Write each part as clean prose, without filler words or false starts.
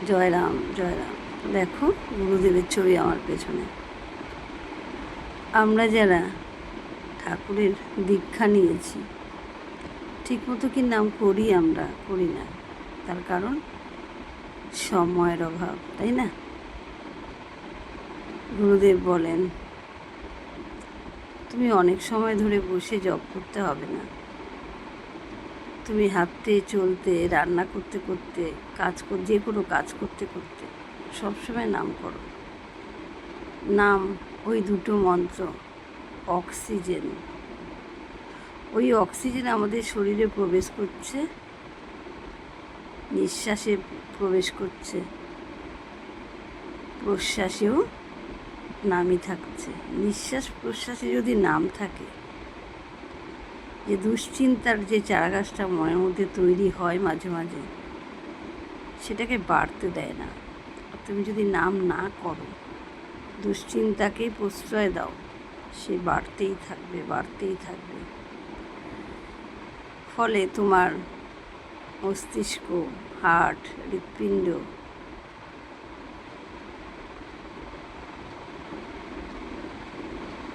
জয় রাম জয় রাম। দেখো গুরুদেবের ছবি আমার পেছনে। আমরা যারা ঠাকুরের দীক্ষা নিয়েছি ঠিকমতো কি নাম করি, আমরা করি না। তার কারণ সময়ের অভাব, তাই না? গুরুদেব বলেন তুমি অনেক সময় ধরে বসে জপ করতে হবে না, তুমি হাঁটতে চলতে রান্না করতে করতে যে কোনো কাজ করতে করতে সবসময় নাম করো। নাম ওই দুটো মন্ত্র, অক্সিজেন। ওই অক্সিজেন আমাদের শরীরে প্রবেশ করছে, নিঃশ্বাসে প্রবেশ করছে, প্রশ্বাসেও নামই থাকছে। নিঃশ্বাস প্রশ্বাসে যদি নাম থাকে, যে দুশ্চিন্তার যে চারাগাছটা মনের মধ্যে তৈরি হয় মাঝে মাঝে, সেটাকে বাড়তে দেয় না। তুমি যদি নাম না করো, দুশ্চিন্তাকেই প্রশ্রয় দাও, সে বাড়তেই থাকবে বাড়তেই থাকবে। ফলে তোমার মস্তিষ্ক, হার্ট, হৃৎপিণ্ড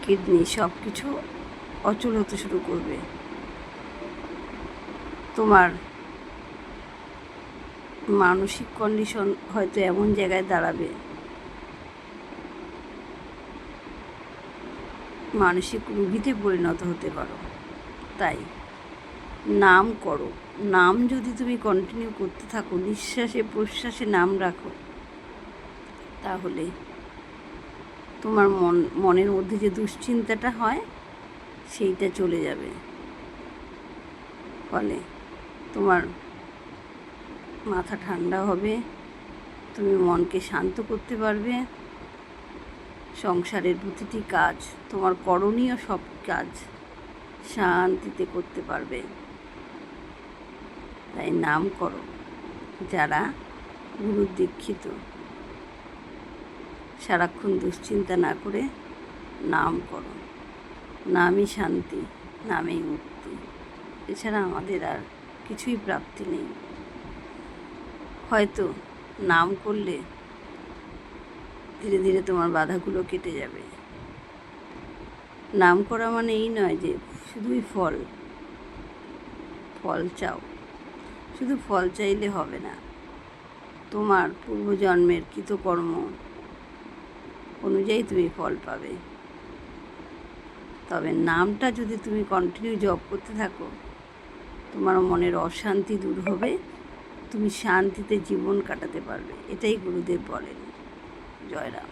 কিডনি সব কিছু অচল হতে শুরু করবে। তোমার মানসিক কন্ডিশন হয়তো এমন জায়গায় দাঁড়াবে, মানসিক রোগীতে পরিণত হতে পারো। তাই নাম করো। নাম যদি তুমি কন্টিনিউ করতে থাকো, নিঃশ্বাসে প্রশ্বাসে নাম রাখো, তাহলে তোমার মনের মধ্যে যে দুশ্চিন্তাটা হয় সেইটা চলে যাবে। ফলে তোমার মাথা ঠান্ডা হবে, তুমি মনকে শান্ত করতে পারবে, সংসারের প্রতিটি কাজ, তোমার করণীয় সব কাজ শান্তিতে করতে পারবে। তাই নাম করো। যারা গুরুর দীক্ষিত, সারাক্ষণ দুশ্চিন্তা না করে নাম করো। নামই শান্তি, নামেই মুক্তি। এছাড়া আমাদের আর কিছুই প্রাপ্তি নেই। হয়তো নাম করলে ধীরে ধীরে তোমার বাধাগুলো কেটে যাবে। নাম করা মানে এই নয় যে শুধুই ফল চাও। শুধু ফল চাইলে হবে না, তোমার পূর্বজন্মের কৃতকর্ম অনুযায়ী তুমি ফল পাবে। তবে নামটা যদি তুমি কন্টিনিউ জপ করতে থাকো, তোমার মনের অশান্তি দূর হবে, তুমি শান্তিতে জীবন কাটাতে পারবে। এটাই গুরুদেব বলেন। জয় রাম।